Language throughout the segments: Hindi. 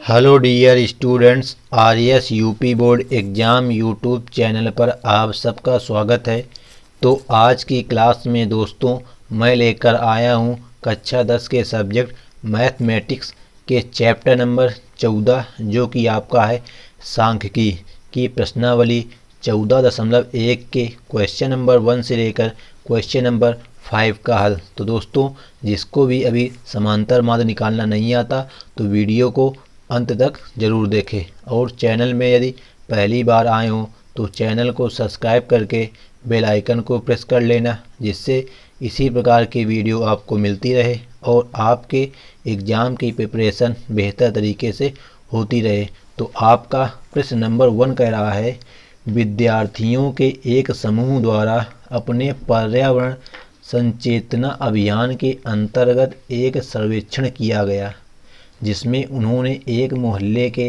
Hello dear students, RS UP board exam YouTube channel पर आप सबका स्वागत है। तो आज की क्लास में दोस्तों मैं लेकर आया हूं कक्षा 10 के सब्जेक्ट मैथमेटिक्स के चैप्टर नंबर 14 जो कि आपका है सांख्यिकी की प्रश्नावली 14.1 के क्वेश्चन नंबर 1 से लेकर क्वेश्चन नंबर 5 का हल। तो दोस्तों जिसको भी अभी समांतर माध्य निकालना नहीं आता तो वीडियो को अंत तक ज़रूर देखें, और चैनल में यदि पहली बार आए हों तो चैनल को सब्सक्राइब करके बेल आइकन को प्रेस कर लेना, जिससे इसी प्रकार की वीडियो आपको मिलती रहे और आपके एग्ज़ाम की प्रिपरेशन बेहतर तरीके से होती रहे। तो आपका प्रश्न नंबर 1 कह रहा है, विद्यार्थियों के एक समूह द्वारा अपने पर्यावरण संचेतना अभियान के अंतर्गत एक सर्वेक्षण किया गया जिसमें उन्होंने एक मोहल्ले के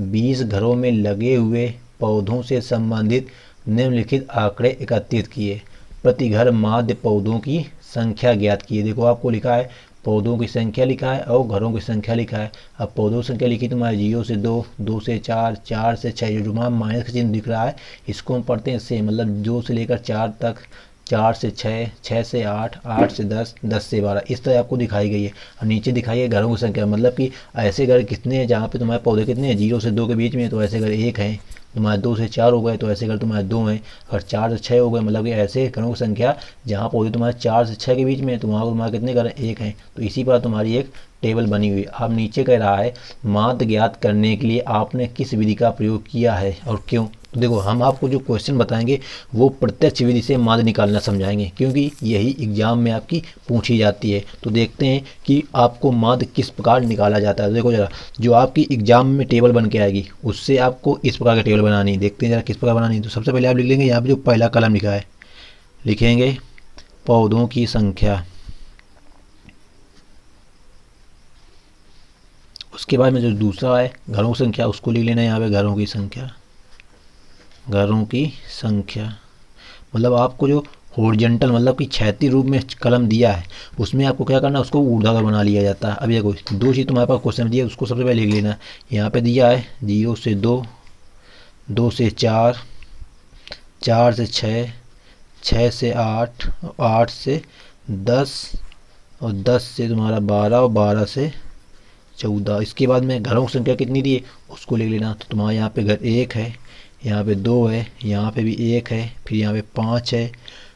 20 घरों में लगे हुए पौधों से संबंधित निम्नलिखित आंकड़े एकत्रित किए। प्रति घर माध्य पौधों की संख्या ज्ञात की है। देखो आपको लिखा है पौधों की संख्या लिखा है और घरों की संख्या लिखा है। अब पौधों की संख्या लिखी तुम्हारे 0 से 2, 2 से 4, 4 से 6, जो तुम्हारा माइनस का चिन्ह दिख रहा है इसको हम पढ़ते हैं से, मतलब 2 से लेकर 4 तक, 4 से 6, 6 से 8, 8 से 10, 10 से 12, इस तरह आपको दिखाई गई है। और नीचे दिखाई है घरों की संख्या, मतलब कि ऐसे घर कितने हैं जहाँ पे तुम्हारे पौधे कितने हैं 0 से 2 के बीच में, तो ऐसे घर 1 हैं। तुम्हारे 2 से 4 हो गए तो ऐसे घर तुम्हारे 2 हैं। और 4 से 6 हो गए, मतलब कि ऐसे घरों की संख्या जहाँ पौधे तुम्हारे 4 से 6 के बीच में है तो वहाँ तुम्हारे कितने घर हैं 1 हैं। तो इसी पर तुम्हारी एक टेबल बनी हुई है। अब नीचे कह रहा है माध्य ज्ञात करने के लिए आपने किस विधि का प्रयोग किया है और क्यों। तो देखो हम आपको जो क्वेश्चन बताएंगे वो प्रत्यक्ष विधि से माध्य निकालना समझाएंगे, क्योंकि यही एग्जाम में आपकी पूछी जाती है। तो देखते हैं कि आपको माध्य किस प्रकार निकाला जाता है। तो देखो जरा, जो आपकी एग्जाम में टेबल बन के आएगी उससे आपको इस प्रकार की टेबल बनानी है। देखते हैं जरा किस प्रकार बनानी है। तो सबसे पहले आप लिख लेंगे यहाँ पे जो पहला कलम लिखा है, लिखेंगे पौधों की संख्या। उसके बाद में जो दूसरा है घरों की संख्या, उसको लिख लेना है यहाँ पे घरों की संख्या। घरों की संख्या मतलब आपको जो हॉरिजॉन्टल मतलब कि क्षैतिज रूप में कलम दिया है उसमें आपको क्या करना है, उसको ऊर्ध्वाधर बना लिया जाता है। अब देखो दो चीज़ तुम्हारे पास क्वेश्चन दिया है, उसको सबसे पहले लिख लेना। यहाँ पे दिया है 0 से 2, 2 से 4, 4 से 6, 6 से 8, 8 से 10 और 10 से तुम्हारा 12 और 12 से 14। इसके बाद में घरों की संख्या कितनी दी है उसको लिख लेना। तो तुम्हारे यहाँ पे घर 1 है, यहाँ पे 2 है, यहाँ पे भी 1 है, फिर यहाँ पे 5 है,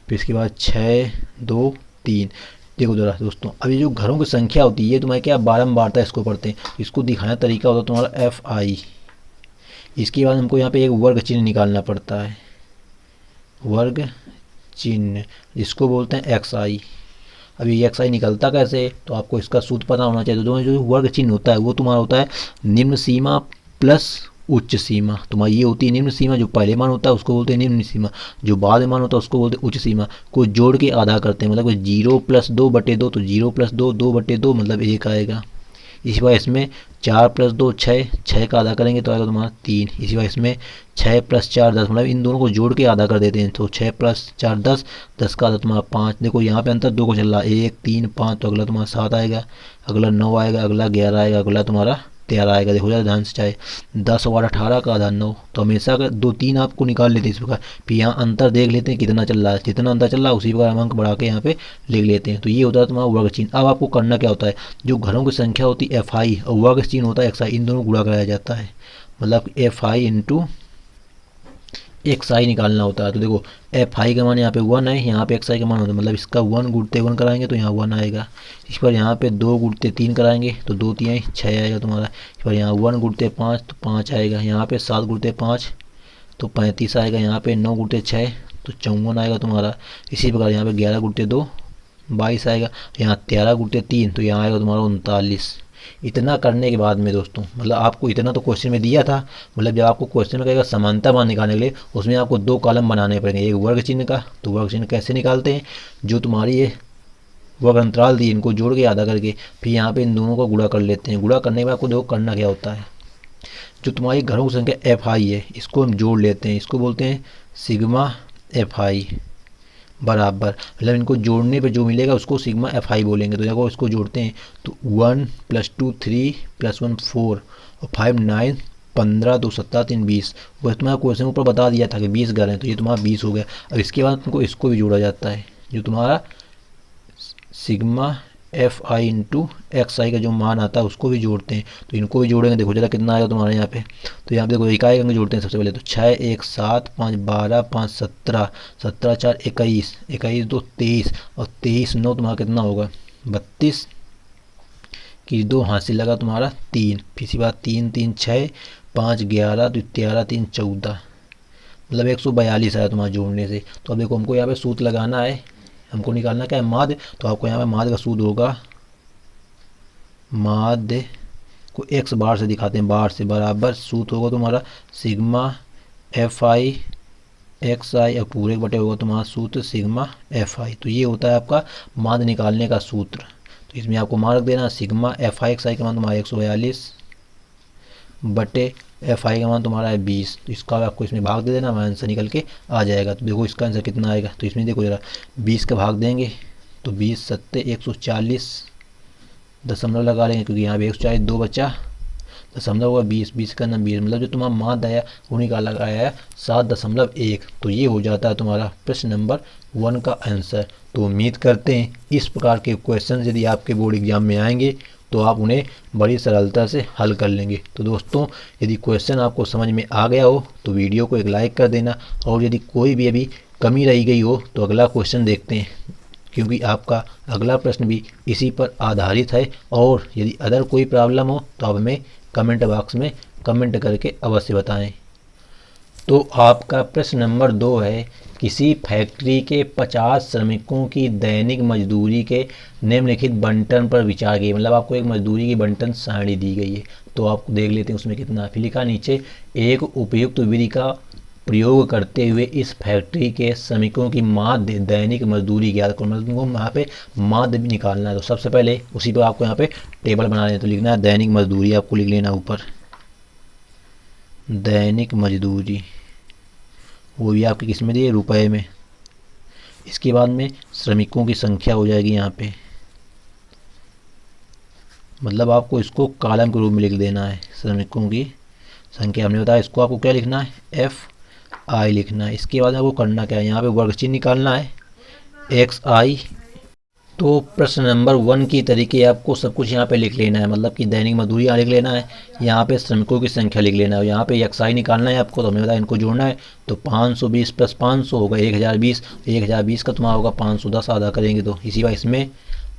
फिर इसके बाद 6, 2, 3। देखो जरा दोस्तों, अभी जो घरों की संख्या होती है ये तुम्हारे क्या बारंबारता इसको पढ़ते हैं, इसको दिखाना तरीका होता है तुम्हारा FI। इसके बाद हमको यहाँ पे एक वर्ग चिन्ह निकालना पड़ता है, वर्ग चिन्ह जिसको बोलते हैं XI। अभी XI निकलता कैसे, तो आपको इसका सूत्र पता होना चाहिए। तो जो वर्ग चिन्ह होता है वो तुम्हारा होता है निम्न सीमा प्लस उच्च सीमा। तुम्हारी ये होती है निम्न सीमा, जो पहले मान होता है उसको बोलते हैं निम्न सीमा, जो बाद में मान होता है उसको बोलते हैं उच्च सीमा। को जोड़ के आधा करते हैं, मतलब 0 + 2/2, तो 0 + 2, 2/2 मतलब 1 आएगा। इसी बार इसमें 4 + 2 6, 6 का आधा करेंगे तो आएगा तुम्हारा 3। इसी बार इसमें 6 + 4 10, मतलब इन दोनों को जोड़ के आधा कर देते हैं, तो 6 + 4 10, 10 का आधा तुम्हारा 5। देखो यहाँ पे अंतर 2 को चल रहा है, 1 3 5, तो अगला तुम्हारा 7 आएगा, अगला 9 आएगा, अगला 11 आएगा, अगला तुम्हारा 13 आएगा। देखो जरा ध्यान से, चाहे 10 और 18 का आधा 9, तो हमेशा अगर 2 3 आपको निकाल लेते हैं इस प्रकार। फिर यहाँ अंतर देख लेते हैं कितना चल रहा है, जितना अंतर चल रहा है उसी प्रकार हम अंक बढ़ा के यहाँ पे लिख लेते हैं। तो ये होता है तुम्हारा वर्ग चिन्ह। अब आपको करना क्या होता है, जो घरों की संख्या होती है FI और वर्ग चिन्ह होता है XI, इन दोनों गुणा कराया जाता है, मतलब FI × XI निकालना होता है। तो देखो FI का मान यहाँ पे 1 है, यहाँ पे XI का मान होता है, मतलब इसका 1 × 1 कराएंगे तो यहाँ 1 आएगा। इस पर यहाँ पे 2 × 3 कराएंगे तो 2 3 6 आएगा तुम्हारा। इस पर यहाँ 1 × 5 तो 5 आएगा, यहाँ पे 7 × 5 तो 35 आएगा, यहाँ पे 9 × 6 तो 54 आएगा तुम्हारा। इसी प्रकार यहाँ पे 11 × 2 22 आएगा, यहाँ 13 × 3 तो यहाँ आएगा तुम्हारा 39। इतना करने के बाद में दोस्तों, मतलब आपको इतना तो क्वेश्चन में दिया था, मतलब जब आपको क्वेश्चन में कहेगा समानता मान निकालने के लिए उसमें आपको 2 कॉलम बनाने पड़ेंगे, एक वर्ग चिन्ह का। तो वर्ग चिन्ह कैसे निकालते हैं, जो तुम्हारी ये वर्ग अंतराल दी इनको जोड़ के आधा करके फिर यहाँ पे इन दोनों को गुणा कर लेते हैं। गुणा करने के बाद आपको देखो करना क्या होता है, जो तुम्हारी घरों की संख्या FI है इसको हम जोड़ लेते हैं, इसको बोलते हैं सिग्मा FI। बराबर, मतलब इनको जोड़ने पे जो मिलेगा उसको सिग्मा एफ आई बोलेंगे। तो देखो इसको जोड़ते हैं तो 1 + 2 3 + 1 4 और 5 9 15 2 17 3 20। वह तुम्हारा क्वेश्चन ऊपर बता दिया था कि 20 घर हैं, तो ये तुम्हारा 20 हो गया। अब इसके बाद तुमको इसको भी जोड़ा जाता है, जो तुम्हारा sigma F I into X I का जो मान आता है उसको भी जोड़ते हैं। तो इनको भी जोड़ेंगे, देखो जरा कितना आएगा तुम्हारे यहाँ पे। तो यहाँ पे देखो इकाई अंक जोड़ते हैं सबसे पहले, तो 6 1 7 5 12 5 17 17 4 21 21 2 23 और 23 9 तुम्हारा कितना होगा 32 की 2 हासिल लगा तुम्हारा 3, फिर इसी बात 3 3 6 5 11 तो 13 3 14, मतलब 142 आया तुम्हारा जोड़ने से। तो अब देखो हमको यहाँ पे सूत्र लगाना है, हमको निकालना क्या है माध्य। तो आपको यहाँ पे माध्य का सूत्र होगा, माध्य को एक्स बार से दिखाते हैं, बार से बराबर सूत्र होगा तुम्हारा सिग्मा एफ आई एक्स आई और पूरे बटे होगा तुम्हारा सूत्र सिग्मा एफ आई। तो ये होता है आपका माध्य निकालने का सूत्र। तो इसमें आपको मान रख देना sigma F I x I का मान तुम्हारा 142 बटे एफ आई का मान तुम्हारा है 20। तो इसका आपको इसमें भाग दे देना, आंसर निकल के आ जाएगा। तो देखो इसका आंसर कितना आएगा, तो इसमें देखो जरा 20 का भाग देंगे तो 20 सत्ते 140 दशमलव लगा लेंगे, क्योंकि यहाँ पे 140 2 बचा दशमलव होगा 20 20 का नाम 20, मतलब जो तुम्हारा माध्य आया वो निकाला आया है 7.1। तो ये हो जाता है तुम्हारा प्रश्न नंबर 1 का आंसर। तो उम्मीद करते हैं इस प्रकार के क्वेश्चन यदि आपके बोर्ड एग्जाम में आएंगे तो आप उन्हें बड़ी सरलता से हल कर लेंगे। तो दोस्तों यदि क्वेश्चन आपको समझ में आ गया हो तो वीडियो को एक लाइक कर देना, और यदि कोई भी अभी कमी रह गई हो तो अगला क्वेश्चन देखते हैं, क्योंकि आपका अगला प्रश्न भी इसी पर आधारित है। और यदि अदर कोई प्रॉब्लम हो तो आप हमें कमेंट बॉक्स में कमेंट करके अवश्य बताएं। तो आपका प्रश्न नंबर 2 है, किसी फैक्ट्री के 50 श्रमिकों की दैनिक मजदूरी के निम्नलिखित बंटन पर विचार कीजिए। मतलब आपको एक मजदूरी की बंटन सारणी दी गई है, तो आपको देख लेते हैं उसमें कितना। फिर लिखा नीचे एक उपयुक्त विधि का प्रयोग करते हुए इस फैक्ट्री के श्रमिकों की माध्य दैनिक मजदूरी ज्ञात करो। मतलब तुमको यहाँ पे माध्य भी निकालना है। तो सबसे पहले उसी पर आपको यहाँ पे टेबल बना लेना, तो लिखना है दैनिक मजदूरी, आपको लिख लेना ऊपर दैनिक मजदूरी, वो भी आपकी किस में दी है रुपए में। इसके बाद में श्रमिकों की संख्या हो जाएगी यहाँ पे, मतलब आपको इसको कॉलम के रूप में लिख देना है श्रमिकों की संख्या। हमने बताया इसको आपको क्या लिखना है एफ आई लिखना है। इसके बाद आपको करना क्या है, यहाँ पे वर्ग चिन्ह निकालना है एक्स आई। तो प्रश्न नंबर 1 की तरीके आपको सब कुछ यहाँ पे लिख लेना है, मतलब कि दैनिक मजदूरी यहाँ लिख लेना है, यहाँ पे श्रमिकों की संख्या लिख लेना है, यहाँ पे एक्स आई निकालना है आपको। तो हमने बताया इनको जोड़ना है, तो 520 + 500 होगा 1020, 1020 का तुम्हारा होगा 510 आधा करेंगे तो इसी बार इसमें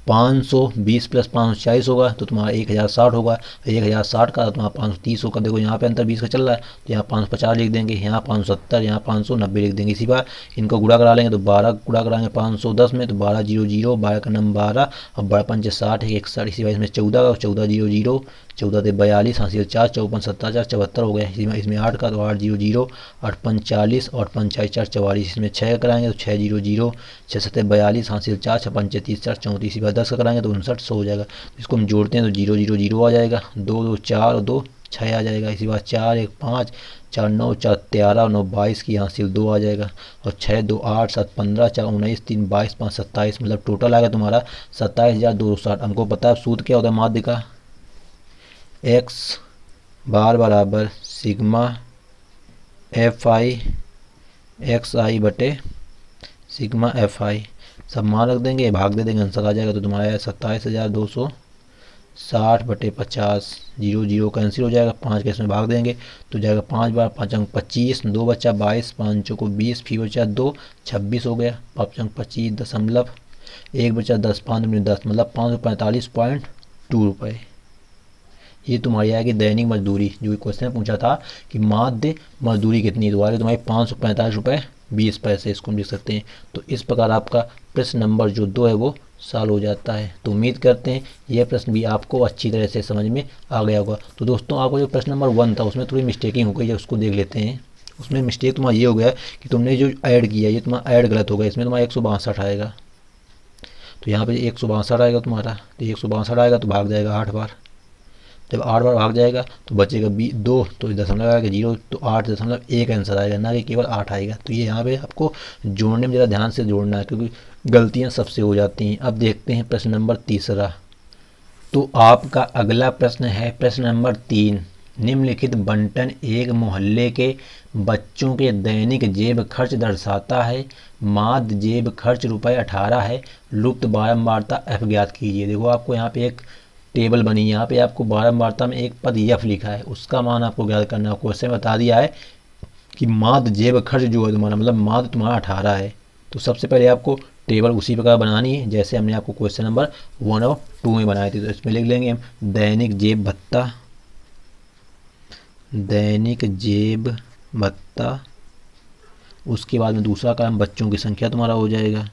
520 + 540 होगा तो तुम्हारा 1060 होगा, 1060 का तुम्हारा 530 होगा। देखो यहाँ पे अंतर 20 का चल रहा है, तो यहाँ 550 लिख देंगे, यहाँ 570, यहाँ 590 लिख देंगे। इसी बार इनको गुणा करा लेंगे, तो 12 गुणा कराएंगे 510 में, तो 12 0 0, 12 का नंबर 12 और 12 पंच 60 है 61। इसी बार इसमें 14 का, 14 0 0, 14 से 42, हासिल 4, 54 7 4 74 हो गया। इसमें 8 का, तो 8 0 0, 8 5 40 और 5 4 4 44। इसमें 6 का कराएंगे तो 6 0 0, 6 7 42, हासिल 4, 6 5 30 4 34। इसी बार 10 का कराएंगे तो 59 100 हो जाएगा। इसको हम जोड़ते हैं तो 0 0 0 आ जाएगा, 2 2 4 और 2 6 आ जाएगा। इसी बार 4 1 5, 4 9 4 13 और 9 22 की हासिल 2 आ जाएगा, और 6 2 8 7 15, 4 19 3 22 5 27, मतलब टोटल आ गया तुम्हारा 27,260। हमको पता है सूत्र क्या होता है माध्य का, एक्स बार बराबर सिग्मा एफ आई एक्स आई बटे सिग्मा एफ आई। सब मान रख देंगे, भाग दे देंगे, आंसर आ जाएगा। तो तुम्हारा 27,260 बटे 50, 0 0 कैंसिल हो जाएगा, 5 के इसमें भाग देंगे तो जाएगा 5 बार 5 अंक 25, 2 बचा 22, 5 को 20, फिर बचा 2 26 हो गया, 5 अंक 25 दशमलव 1 बचा 10, 5 में 10, मतलब 545.2 रुपये। ये तुम्हारी आएगी दैनिक मजदूरी। जो क्वेश्चन पूछा था कि माध्य मजदूरी कितनी, तो आगे तुम्हारी 545 रुपये 20 पैसे, इसको हम लिख सकते हैं। तो इस प्रकार आपका प्रश्न नंबर जो 2 है वो सॉल्व हो जाता है। तो उम्मीद करते हैं यह प्रश्न भी आपको अच्छी तरह से समझ में आ गया होगा। तो दोस्तों आपको जो प्रश्न नंबर 1 था उसमें थोड़ी मिस्टेकिंग हो गई है, उसको देख लेते हैं। उसमें मिस्टेक तुम्हारा ये हो गया कि तुमने जो ऐड किया ये तुम्हारा ऐड गलत हो गया, इसमें तुम्हारा 162 आएगा, तो यहाँ पे 162 आएगा तुम्हारा, तो 162 आएगा तो भाग जाएगा 8 बार, जब 8 बार भाग जाएगा तो बचेगा 2, तो दशमलव आएगा 0, तो 8.1 आंसर आएगा, ना कि केवल 8 आएगा। तो ये यहाँ पे आपको जोड़ने में ज़रा ध्यान से जोड़ना है, क्योंकि गलतियाँ सबसे हो जाती हैं। अब देखते हैं प्रश्न नंबर तीसरा। तो आपका अगला प्रश्न है प्रश्न नंबर 3। निम्नलिखित बंटन एक मोहल्ले के बच्चों के दैनिक जेब खर्च दर्शाता है। माध्य जेब खर्च ₹18 है। लुप्त बारंबारता f ज्ञात कीजिए। देखो आपको यहाँ पे एक टेबल बनी है, यहाँ पे आपको बारंबारता में एक पद f लिखा है, उसका मान आपको ज्ञात करना है। क्वेश्चन बता दिया है कि माध्य जेब खर्च जो है तुम्हारा, मतलब माध्य तुम्हारा 18 है। तो सबसे पहले आपको टेबल उसी प्रकार बनानी है जैसे हमने आपको क्वेश्चन नंबर 1 और 2 में बनाए थे। तो इसमें लिख लेंगे हम दैनिक जेब भत्ता, दैनिक जेब भत्ता। उसके बाद में दूसरा काम बच्चों की संख्या तुम्हारा हो जाएगा,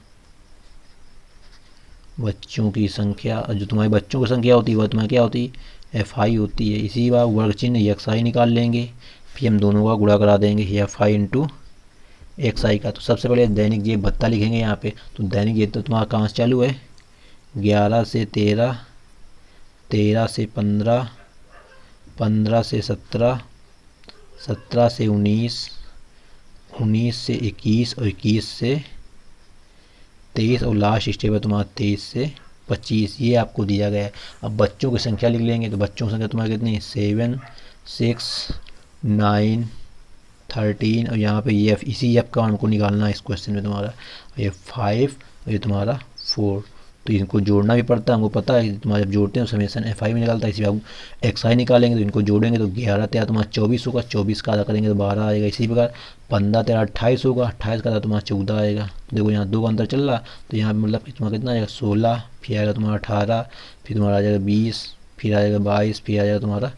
बच्चों की संख्या। जो तुम्हारी बच्चों की संख्या होती है वह तुम्हारी क्या होती है, FI होती है। इसी बार वर्ग चिन्ह XI निकाल लेंगे, फिर हम दोनों का गुणा करा देंगे FI इंटू XI का। तो सबसे पहले दैनिक जेब भत्ता लिखेंगे यहाँ पे। तो दैनिक जेब तो तुम्हारा कहाँ से चालू है, 11 से 13, 13 से 15, 15 से 17, 17 से 19, 19 से 21 और 21 से 23 और लास्ट स्टेप है तुम्हारा 23 से 25। ये आपको दिया गया है। अब बच्चों की संख्या लिख लेंगे। तो बच्चों की संख्या तुम्हारी कितनी, 7, 6, 9, 13 और यहाँ पे ये इसी एफ का हमको निकालना है इस क्वेश्चन में तुम्हारा। ये 5 और ये तुम्हारा 4। तो इनको जोड़ना भी पड़ता है, हमको पता है तुम्हारा जब जोड़ते हैं समेसन FI में निकलता है। इसी बार XI निकालेंगे तो इनको जोड़ेंगे तो 11 13 तुम्हारा 24 होगा, 24 का आधा करेंगे तो 12 आएगा। इसी प्रकार 15 13 28 होगा, 28 का आधा तुम्हारा 14 आएगा। देखो यहाँ 2 का अंतर चल रहा, तो यहाँ मतलब तुम्हारा कितना आएगा 16, फिर आएगा तुम्हारा 18, फिर तुम्हारा आ जाएगा 20, फिर आ जाएगा 22, फिर आ जाएगा तुम्हारा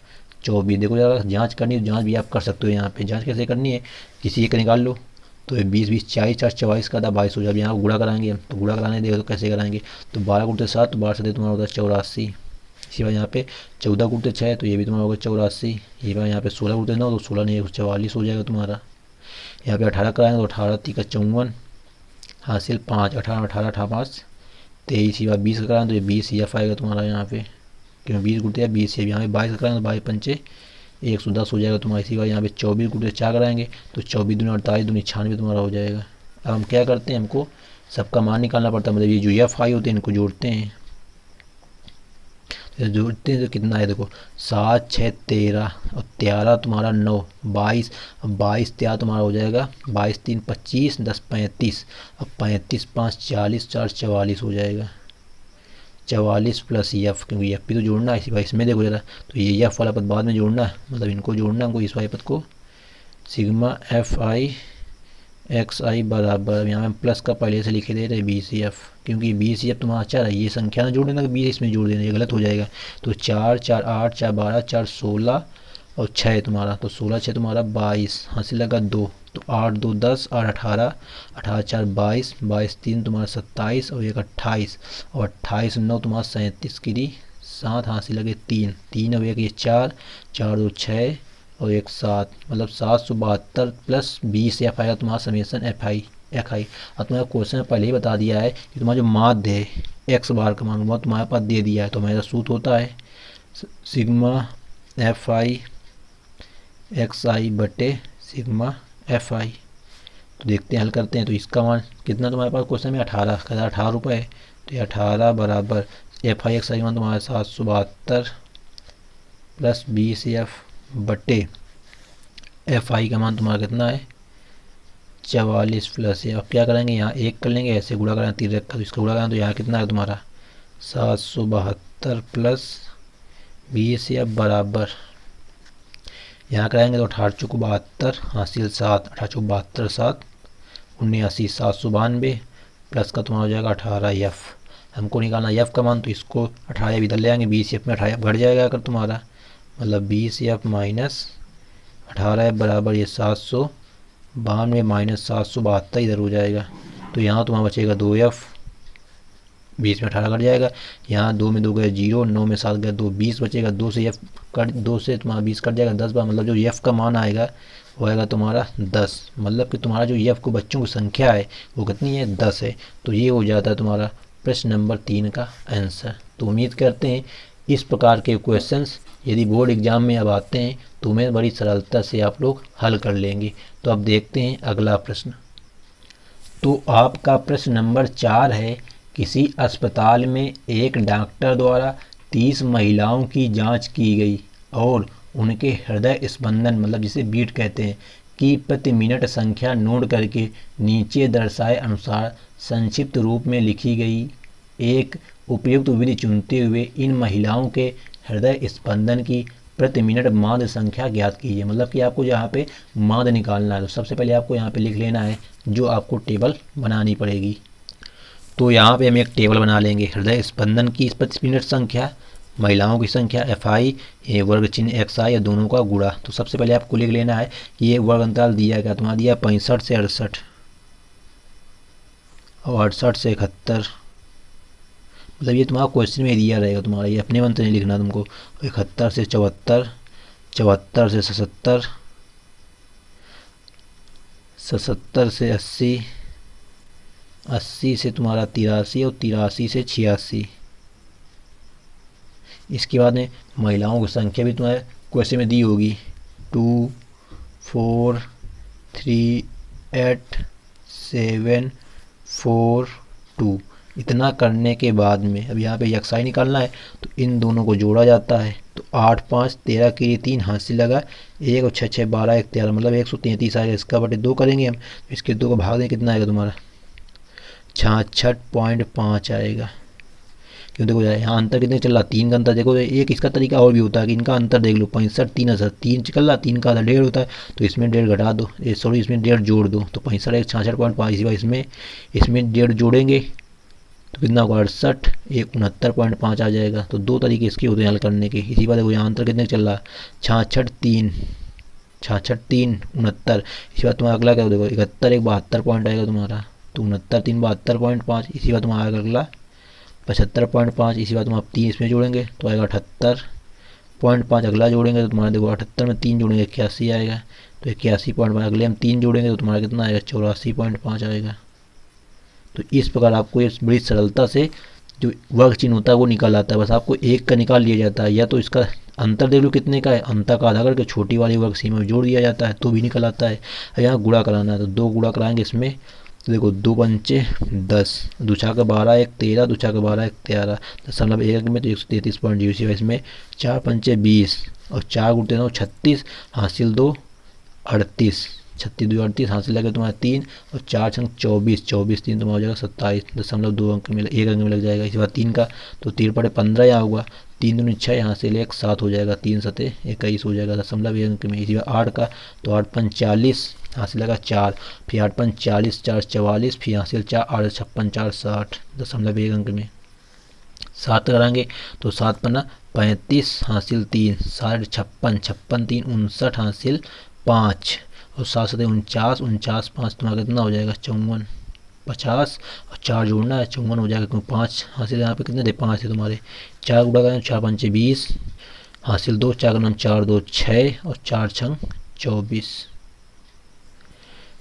24। देखो ज़रा जांच करनी है, जांच भी आप कर सकते हो। यहाँ पे जांच कैसे करनी है, किसी एक निकाल लो। तो 20 20 40 4 44 का था 22 हो जाए। यहाँ गुणा कराएंगे हम, तो गुणा कराने देखो तो कैसे कराएंगे। तो 12 गुणते 7, तो 12 से तुम्हारा होता है 84। इसी बार यहाँ पे 14 गुणते 6, तो ये भी तुम्हारा होगा 84। ये बार यहाँ पे 16 गुणते 9, तो 16 नहीं 44 हो जाएगा तुम्हारा। यहाँ पे 18 कराएंगे तो 18 3 का 54 हासिल 5, 18 18 18 5 23। ये बार 20 का कराएंगे तो ये 20 EF आएगा तुम्हारा यहाँ पे, क्योंकि 20 गुणते है 20 है। यहाँ पे 22 का कराएंगे तो 22 पंचे 110 हो जाएगा तुम्हारा। इसी बार यहाँ पे 24 गुणते 4 कराएंगे तो 24 दूनी 48 दूनी 96 तुम्हारा हो जाएगा। अब हम क्या करते हैं, हमको सबका मान निकालना पड़ता है, मतलब ये जो FI होते हैं इनको जोड़ते हैं। तो जोड़ते हैं तो कितना है, देखो 7 6 13 और 13 तुम्हारा 9 22। अब 22 13 तुम्हारा हो जाएगा 22 3 25 10 35। अब 35 5 40 4 44 हो जाएगा। 44 प्लस F, क्योंकि F भी तो जोड़ना है। इसी भाई इसमें देखो जरा, तो ये F वाला पद बाद में जोड़ना है, मतलब इनको जोड़ना है हमको इस वाले पद को। सिग्मा FI XI बराबर, यहाँ में प्लस का पहले से लिखे दे रहे BCF, क्योंकि BCF तुम्हारा 4 है। ये संख्या ना जोड़ देना कि 20 इसमें जोड़ देना, ये गलत हो जाएगा। तो 4 4 8 4 12 4 16 और 6 तुम्हारा, तो 16 6 तुम्हारा 22 हासिल लगा 2, तो 8 2 10 8 18 18 4 22 22 3 तुम्हारा 27 और 1 28 और 28 9 तुम्हारा 37 की 7 हासिल लगे 3 3 और 1 ये 4 4 2 6 और 1 7, मतलब 772 प्लस 20 F आएगा तुम्हारा समेसन FI XI। अब तुम्हारा क्वेश्चन पहले ही बता दिया है कि तुम्हारा जो माध्य है x बार का मान वो तुम्हारे पास दे दिया है। तो हमारा सूत्र होता है सिग्मा FI XI बटे सिग्मा FI। तो देखते हैं हल करते हैं। तो इसका मान कितना तुम्हारे पास क्वेश्चन में 18 का, 18 रुपये। तो ये 18 बराबर FI XI मान तुम्हारा 772 प्लस 20F बटे FI का मान तुम्हारा कितना है 44 प्लस है। अब क्या करेंगे, यहाँ 1 कर लेंगे, ऐसे गुणा करें 3 रखा तो इसका गुणा करें तो यहाँ कितना है तुम्हारा 772 प्लस 20F बराबर, यहाँ कराएंगे तो 18 चौक 72 हासिल 7, 18 चौक 72 7 79 792 प्लस का तुम्हारा हो जाएगा 18F। हमको निकालना F का मान, तो इसको 18 इधर ले आएंगे, 20F में 18 घट जाएगा अगर तुम्हारा, मतलब 20F माइनस 18F बराबर ये 792 माइनस 772 इधर हो जाएगा। तो यहाँ तुम्हारा बचेगा 2F, 20 में 18 कट जाएगा, यहाँ 2 में 2 गए 0, 9 में 7 गए 2, 20 बचेगा। 2 से F कट, 2 से तुम्हारा 20 कट जाएगा 10 बार, मतलब जो F का मान आएगा वो आएगा तुम्हारा 10, मतलब कि तुम्हारा जो F को बच्चों की संख्या है वो कितनी है 10 है। तो ये हो जाता है तुम्हारा प्रश्न नंबर 3 का आंसर। तो उम्मीद करते हैं इस प्रकार के क्वेश्चंस यदि बोर्ड एग्जाम में अब आते हैं तो उन्हें बड़ी सरलता से आप लोग हल कर लेंगे। तो अब देखते हैं अगला प्रश्न। तो आपका प्रश्न नंबर 4 है, किसी अस्पताल में एक डॉक्टर द्वारा 30 महिलाओं की जांच की गई और उनके हृदय स्पंदन मतलब जिसे बीट कहते हैं की प्रति मिनट संख्या नोट करके नीचे दर्शाए अनुसार संक्षिप्त रूप में लिखी गई। एक उपयुक्त विधि चुनते हुए इन महिलाओं के हृदय स्पंदन की प्रति मिनट माद संख्या ज्ञात कीजिए। मतलब कि आपको यहाँ पे माद निकालना है, तो सबसे पहले आपको यहाँ पे लिख लेना है, जो आपको टेबल बनानी पड़ेगी। तो यहाँ पे हम एक टेबल बना लेंगे, हृदय स्पंदन की प्रति मिनट संख्या, महिलाओं की संख्या FI, ये वर्ग चिन्ह XI या दोनों का गुणा। तो सबसे पहले आपको लिख लेना है कि ये वर्ग अंतराल दिया गया, तुम्हारा दिया 65 से 68 और 68 से 71। मतलब ये तुम्हारा क्वेश्चन में दिया रहेगा, तुम्हारा ये अपने मन से नहीं लिखना तुमको। 71 से 74, 74 से 77, 77 से 80, 80 से तुम्हारा 83 और 83 से 86। इसके बाद में महिलाओं की संख्या भी तुम्हारे क्वेश्चन में दी होगी, 2 4 3 8 7 4 2। इतना करने के बाद में अब यहाँ पे XI निकालना है, तो इन दोनों को जोड़ा जाता है। तो 8 5 13 के लिए 3 हाथ से लगा, 1 और 6 6 12 1 13, मतलब 133 आएगा। इसका बटे 2 करेंगे हम, इसके 2 को भाग दें, कितना आएगा तुम्हारा 66.5 आएगा। क्यों देखो यहाँ अंतर कितने चल रहा, 3 का अंतर। देखो एक इसका तरीका और भी होता है कि इनका अंतर देख लो, 65 3 असर 3 चल रहा, 3 का आधा 1.5 होता है, तो इसमें 1.5 घटा दो, सॉरी इसमें 1.5 जोड़ दो, तो 65 एक 66.5। इसी बार इसमें 1.5 जोड़ेंगे तो कितना होगा 68, एक 69.5 आ जाएगा। तो 2 तरीके इसके होते हैं हल करने के। इसी बात देखो यहाँ अंतर कितने चल रहा, 66 3 66 3 69। इसी बात तुम्हारा अगला क्या देखो 71 एक 72 पॉइंट आएगा तुम्हारा, तो 69 3 72.5। इसी बात तुम्हारा आएगा अगला 75.5। इसी बात तुम आप 3 इसमें जोड़ेंगे तो आएगा 78.5। अगला जोड़ेंगे तो तुम्हारा देखो 78 में 3 जोड़ेंगे 81 आएगा, तो 81.5। अगले हम 3 जोड़ेंगे तो तुम्हारा कितना आएगा 84.5 आएगा। तो इस प्रकार आपको ये बड़ी सरलता से जो वर्ग चिन्ह होता है वो निकल आता है। बस आपको एक का निकाल लिया जाता है, या तो इसका अंतर देख लो कितने का है, अंतर का आधा करके छोटी वाली वर्ग सीमा में जोड़ दिया जाता है तो भी निकल आता है। यहाँ गुणा कराना है तो 2 गुणा कराएंगे इसमें, तो देखो 2 पंचे 10, 2 छाका 12 1 13, 2 छाका 12 1 13, 10.1 में तो 133.0। इसमें 4 पंचे 20 और 4 गुणते 9 36, हासिल 2 38, 36 2 38, हासिल लगे तुम्हारा 3 और 4 छंग 24, 24 3 तुम्हारा हो जाएगा 27.2 अंक में, 1 अंक में लग जाएगा। इसी बार 3 का तो 3 बटे 15 यहाँ होगा, 3 दूनी 6, यहाँ से 1 7 हो जाएगा, 3 सते 21 हो जाएगा 0.1 अंक में। इसी बार 8 का तो 8 5 40, हासिल लगा 4, फिर 8 5 40 4 44, फिर हासिल 4 8 56 4 60 0.1 अंक में। 7 कराएंगे तो 7 पन्ना 35, हासिल 3, 7 56 56 3 59, हासिल 5 और 7 सते 49, 49 5 तुम्हारा कितना हो जाएगा 54 50 और 4 जोड़ना है 54 हो जाएगा, क्योंकि 5 हासिल यहाँ पे कितने थे 5 है तुम्हारे। 4 गुणा करें 4 पंचे 20, हासिल 2, 4 का नाम 4 2 6 और 4 छंग 24।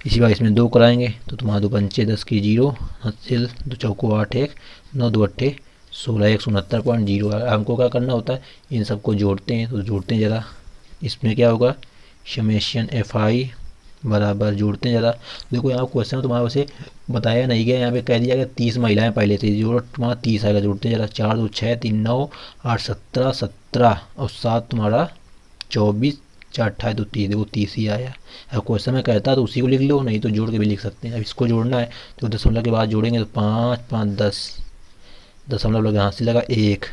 इसी बार इसमें 2 कराएंगे तो तुम्हारा 2 पंचे 10 की 0, हासिल 2 चौको 8 1 9 2 8 16 169.0। हमको क्या करना होता है, इन सबको जोड़ते हैं। तो जोड़ते हैं ज़रा, इसमें क्या होगा समेशन FI बराबर, जोड़ते हैं ज़रा। देखो यहाँ क्वेश्चन तुम्हारा वैसे बताया नहीं गया, यहाँ पे कह दिया गया 30 महिलाएं पहले थी, जोड़ तुम्हारा 30 आएगा। जोड़ते हैं ज़रा, 4 2 6 3 9 8 17 17 और 7 तुम्हारा 24 4 28 तो 30, देखो 30 ही आया। अब क्वेश्चन में कहता है तो उसी को लिख लो, नहीं तो जोड़ के भी लिख सकते हैं। अब इसको जोड़ना है तो दशमलव के बाद जोड़ेंगे तो 5 5 10, दशमलव लगे हासिल लगा 1,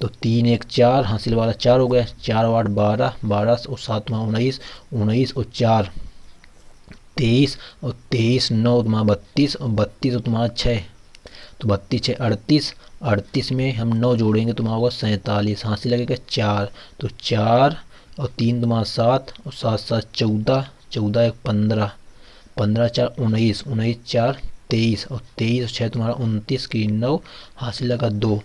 तो 3 1 4, हासिल वाला 4 हो गया, 4 8 12 12 और 7 19 19 और 4 23 और 23 9 तुम्हारा 32 और 32 और तुम्हारा 6, तो 32 6 38, 38 में हम 9 जोड़ेंगे तुम्हारा होगा 47, हासिल लगेगा 4, तो 4 और 3 तुम्हारा 7 और 7 7 14, 14 1 15, 15 4 19, 19 4 23 और 23 और 6 तुम्हारा 29 की 9, हासिल लगा 2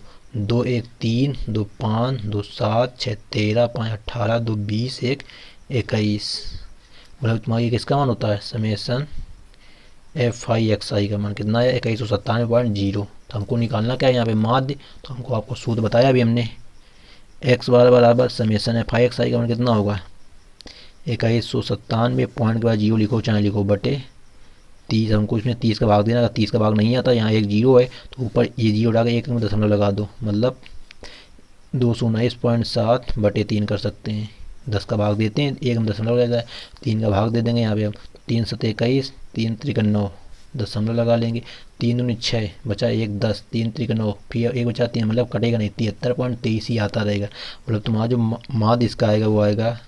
2 1 3 2 5 2 7 6 13 5 18 2 20 1 21। मतलब तुम्हारा ये किसका मान होता है समेशन FI XI का मान कितना है 2197.0। तो हमको निकालना क्या है यहाँ पे माध्य, तो हमको आपको सूत्र बताया अभी हमने एक्स बार बराबर summation F I x I का मान कितना होगा 2197 पॉइंट के बाद जीरो लिखो चाहे लिखो बटे 30। हमको इसमें 30 का भाग देना, अगर 30 का भाग नहीं आता यहाँ एक जीरो है तो ऊपर ये जीरो डाल के एक में दशमलव लगा दो, मतलब 219.7 बटे 3 कर सकते हैं। 10 का भाग देते हैं एक में दशमलव लगता है, 3 का भाग दे देंगे यहाँ पे हम 3 7 21 3 त्रिक 9 दशमलव लगा लेंगे, 3 दूनी 6 बचा 1 10 3 त्रिक 9 फिर एक बचा 3 मतलब कटेगा नहीं 73.23 ही आता रहेगा। मतलब तुम्हारा जो माद इसका आएगा वो आएगा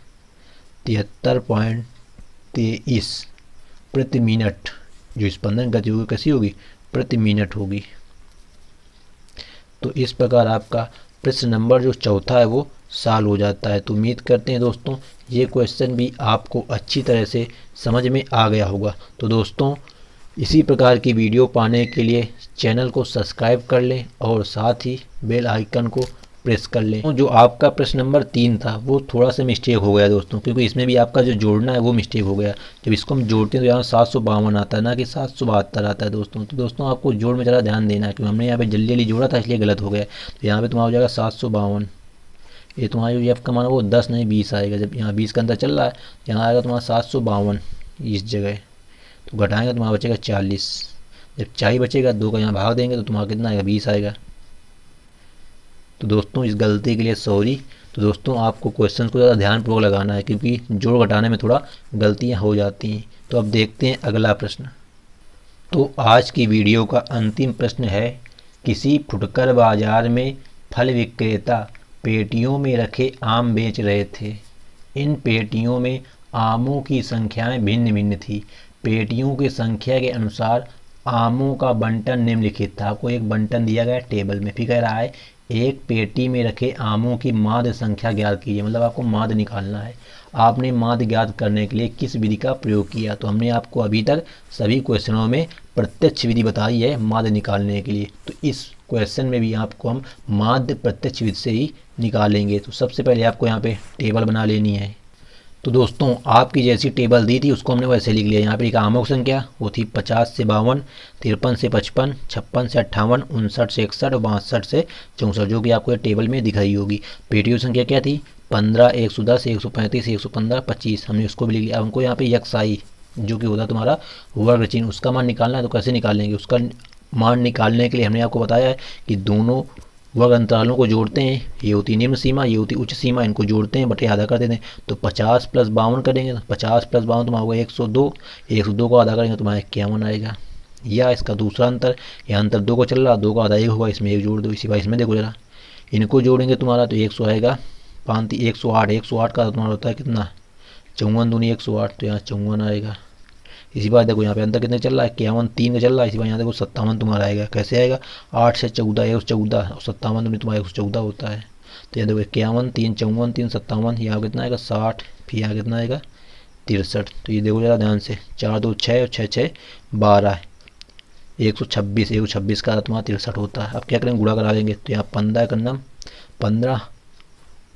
73.23 प्रति मिनट। जो स्पंदन गति होगी कैसी होगी प्रति मिनट होगी। तो इस प्रकार आपका प्रश्न नंबर जो चौथा है वो सॉल्व हो जाता है। तो उम्मीद करते हैं दोस्तों ये क्वेश्चन भी आपको अच्छी तरह से समझ में आ गया होगा। तो दोस्तों इसी प्रकार की वीडियो पाने के लिए चैनल को सब्सक्राइब कर लें और साथ ही बेल आइकन को प्रेस कर लें। जो आपका प्रश्न नंबर 3 था वो थोड़ा सा मिस्टेक हो गया दोस्तों, क्योंकि इसमें भी आपका जो जोड़ना है वो मिस्टेक हो गया। जब इसको हम जोड़ते हैं तो यहाँ 752 आता है ना कि 772 आता है दोस्तों। तो दोस्तों आपको जोड़ में ज़रा ध्यान देना है, क्योंकि हमने यहाँ पे जल्दी जल्दी जोड़ा था इसलिए गलत हो गया। तो यहाँ पे तुम्हारा हो जाएगा 752। ये तुम्हारा जो एफ का मान वो 10 नहीं 20 आएगा। जब यहाँ 20 का अंदर चल रहा है यहाँ आएगा तुम्हारा 752 इस जगह, तो घटाएंगे तुम्हारा बचेगा 40। जब 40 बचेगा 2 का यहाँ भाग देंगे तो तुम्हारा कितना आएगा 20 आएगा। तो दोस्तों इस गलती के लिए सॉरी। तो दोस्तों आपको क्वेश्चन को ज़्यादा ध्यानपूर्वक लगाना है, क्योंकि जोड़ घटाने में थोड़ा गलतियां हो जाती हैं। तो अब देखते हैं अगला प्रश्न। तो आज की वीडियो का अंतिम प्रश्न है, किसी फुटकर बाजार में फल विक्रेता पेटियों में रखे आम बेच रहे थे। इन पेटियों में आमों की संख्याएं भिन्न भिन्न थी। पेटियों की संख्या के अनुसार आमों का बंटन निम्नलिखित था। आपको एक बंटन दिया गया टेबल में, फिर कह रहा है एक पेटी में रखे आमों की माध्य संख्या ज्ञात कीजिए। मतलब आपको माध्य निकालना है। आपने माध्य ज्ञात करने के लिए किस विधि का प्रयोग किया। तो हमने आपको अभी तक सभी क्वेश्चनों में प्रत्यक्ष विधि बताई है माध्य निकालने के लिए। तो इस क्वेश्चन में भी आपको हम माध्य प्रत्यक्ष विधि से ही निकालेंगे। तो सबसे पहले आपको यहाँ पे टेबल बना लेनी है। तो दोस्तों आपकी जैसी टेबल दी थी उसको हमने वैसे लिख लिया। यहाँ पे एक आमों की संख्या वो थी 50 से 52, 53 से 55, 56 से 58, 59 से 61 और 62 से 64, जो कि आपको ये टेबल में दिख रही होगी। पेटियों की संख्या क्या थी 15, 110, 135, 115, 25, हमने उसको भी लिख लिया। हमको यहाँ पे यक्साई जो कि होता तुम्हारा वर्ग चिन्ह उसका मान निकालना है। तो कैसे निकालेंगे उसका मान निकालने के लिए हमने आपको बताया है कि दोनों वर्ग अंतरालों को जोड़ते हैं। ये होती निम्न सीमा, ये होती उच्च सीमा, इनको जोड़ते हैं बटे आधा कर देते हैं। तो 50 + 52 करेंगे तो 50 + 52 तुम्हारा होगा 102। 102 को आधा करेंगे तुम्हारा 51 आएगा। या इसका दूसरा अंतर, यह अंतर 2 को चल रहा, 2 का आधा 1 होगा, इसमें 1 जोड़ दो। इसी बात इसमें देखो जरा, इनको जोड़ेंगे तुम्हारा तो 100 आएगा। 5 108, 108 का तुम्हारा होता है कितना 54 दूनी 108, तो यहाँ 54 आएगा। इसी बात देखो यहाँ पे अंतर कितने चल रहा है 51, 3 का चल रहा है। इसी बात यहाँ देखो 57 तुम्हारा आएगा। कैसे आएगा 8 से 14 114 और 57 दूनी तुम्हारा 114 होता है। तो यहाँ देखो 51 3 54 3 57, यहाँ कितना आएगा 60, फिर यहाँ कितना आएगा 63। तो ये देखो जरा ध्यान से 4 2 6 और 6 6 12, 126, 126 का तुम्हारा 63 होता है। अब क्या करेंगे गुणा करा लेंगे। तो यहाँ 15 का नाम 15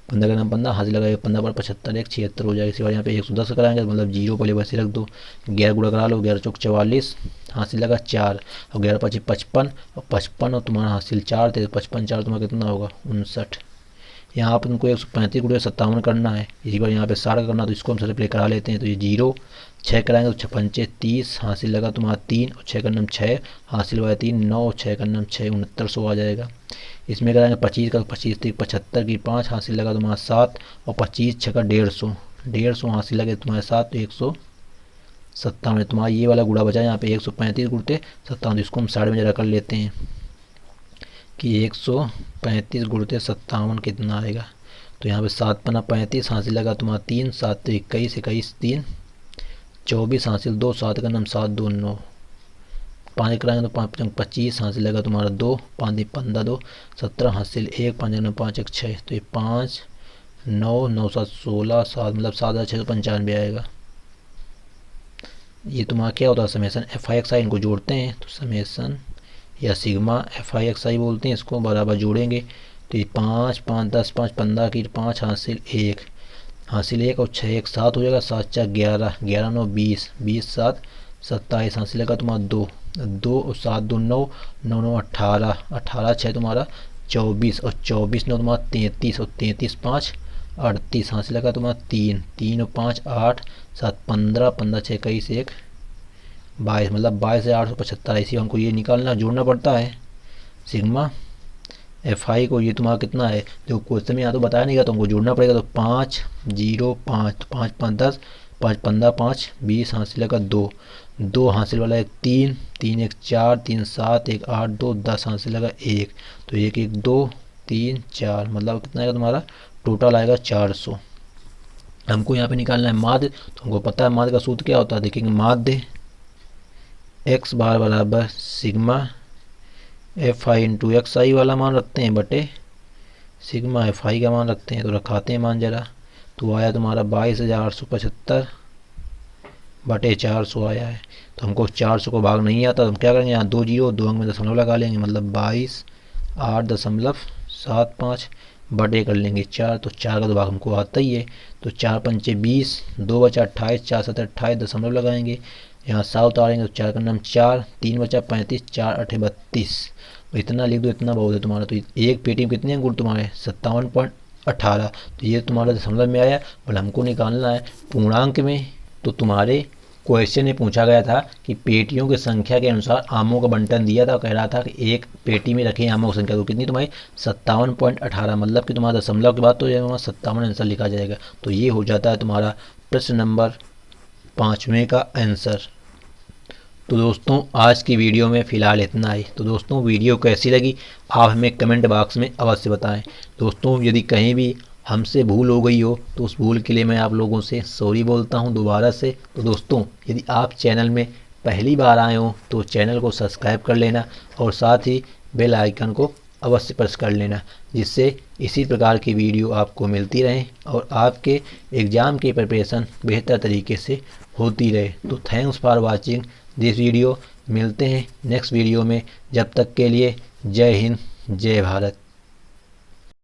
15 का नाम 15 हासिल लगाएगा 15 पर 75 1 76 हो जाएगा। इसी बार यहाँ पे 110 कराएंगे मतलब 0 पहले वैसे रख दो। 11 गुणा करा लो 11 चौक 44 हासिल लगा 4 और 11 5 55 और 55 और तुम्हारा हासिल 4 थे 55 4 तुम्हारा कितना होगा 59। यहाँ पर तुमको 135 गुणा 57 करना है। इसी बार यहाँ पे 60 का करना, तो इसको हम सबसे पहले करा लेते हैं। तो ये 0 6 कराएंगे तो 6 30 हासिल लगा तुम्हारा 3 और 6 का नाम 6 हासिल हुआ 3 9 और 6 का नाम 6 69 आ जाएगा। इसमें कराएंगे 25 का 25 3 75 की 5 हासिल लगा तुम्हारा 7 और 25 6 का 150 150 हासिल लगे तुम्हारे 7 तो 157। तुम्हारा ये वाला गुणा बचा यहाँ पे 135 गुणते 57, इसको हम साइड में जरा कर लेते हैं कि 135 गुणते 57 कितना आएगा। तो यहाँ पे 7 पन्ना 35 हासिल लगा तुम्हारा 3 7 तो 21 21 3 24 हासिल 2 7 का नाम 7 2 9 5 कराएंगे तो 5 25 हासिल लगा तुम्हारा 2 5 15 2 17 हासिल 1 5 5 1 6, तो ये 5 9 9 7 16 7 मतलब 7695 आएगा। ये तुम्हारा क्या होता है समेसन एफ आई एक्स आई, इनको जोड़ते हैं तो समेसन या सिग्मा एफ आई एक्स आई बोलते हैं। इसको बराबर जोड़ेंगे तो ये 5 5 10 5 15 की 5 हासिल 1 हासिल 1 और 6 1 7 हो जाएगा 7 4 11 11 9 20 20 7 27 हासिल लगा तुम्हारा 2 2 और 7 2 9 9 9 18 18 6 तुम्हारा 24 और 24 9 तुम्हारा 33 और 33 5 38 हासिल लगा तुम्हारा 3 3 और 5 8 7 15 15 6 21 1 22 मतलब 22 से 875। इसी हमको ये निकालना जोड़ना पड़ता है सिग्मा एफ आई को। ये तुम्हारा कितना है जो क्वेश्चन में यहाँ तो बताया नहीं गया तो हमको जोड़ना पड़ेगा। तो 5 0 5 तो 5 5 10 5 15 5 20 हासिल का 2 2 हासिल वाला 1 3 3 1 4 3 7 1 8 2 10 हासिल लगा 1 तो 1 1 2 3 4 मतलब कितना आएगा तुम्हारा टोटल आएगा 400। हमको यहाँ पे निकालना है माध्य। तो हमको पता है माध्य का सूत्र क्या होता है, देखेंगे माध्य x बार बराबर sigma F I into X I वाला मान रखते हैं बटे सिग्मा एफ आई का मान रखते हैं। तो रखाते हैं मान जरा, तो आया तुम्हारा 22,875 बटे 400 आया है। तो हमको 400 को भाग नहीं आता तो हम क्या करेंगे, यहाँ 2 जीरो 2 अंक में दशमलव लगा लेंगे, मतलब 22,8.75 बटे कर लेंगे 4। तो 4 का तो भाग हमको आता ही है। तो 4 पंचे 20, 2 बचा 28, 4 7 28 दशमलव लगाएंगे, यहाँ 7 उतारेंगे तो 4 का नाम 4, 3 बचा 35, 4 8 32। इतना लिख दो, इतना बहुत है तुम्हारा। तो एक पेटी में कितने अंक तुम्हारे 57.18। तो ये तुम्हारा दशमलव में आया। और हमको निकालना है पूर्णांक में। तो तुम्हारे क्वेश्चन में पूछा गया था कि पेटियों की संख्या के अनुसार आमों का बंटन दिया था। कह रहा था कि एक पेटी में रखें आमों की संख्या, तो कितनी तुम्हारी 57.18, मतलब कि तुम्हारा दशमलव के बाद तो तुम्हारा 57 आंसर लिखा जाएगा। तो ये हो जाता है तुम्हारा प्रश्न नंबर 5वें का आंसर। तो दोस्तों आज की वीडियो में फ़िलहाल इतना ही। तो दोस्तों वीडियो कैसी लगी आप हमें कमेंट बॉक्स में अवश्य बताएं। दोस्तों यदि कहीं भी हमसे भूल हो गई हो तो उस भूल के लिए मैं आप लोगों से सॉरी बोलता हूं दोबारा से। तो दोस्तों यदि आप चैनल में पहली बार आए हो तो चैनल को सब्सक्राइब कर लेना और साथ ही बेल आइकन को अवश्य प्रेस कर लेना, जिससे इसी प्रकार की वीडियो आपको मिलती रहे और आपके एग्ज़ाम की प्रिपरेशन बेहतर तरीके से होती रहे। तो thanks for watching this video. मिलते हैं नेक्स्ट वीडियो में, जब तक के लिए जय हिंद जय भारत।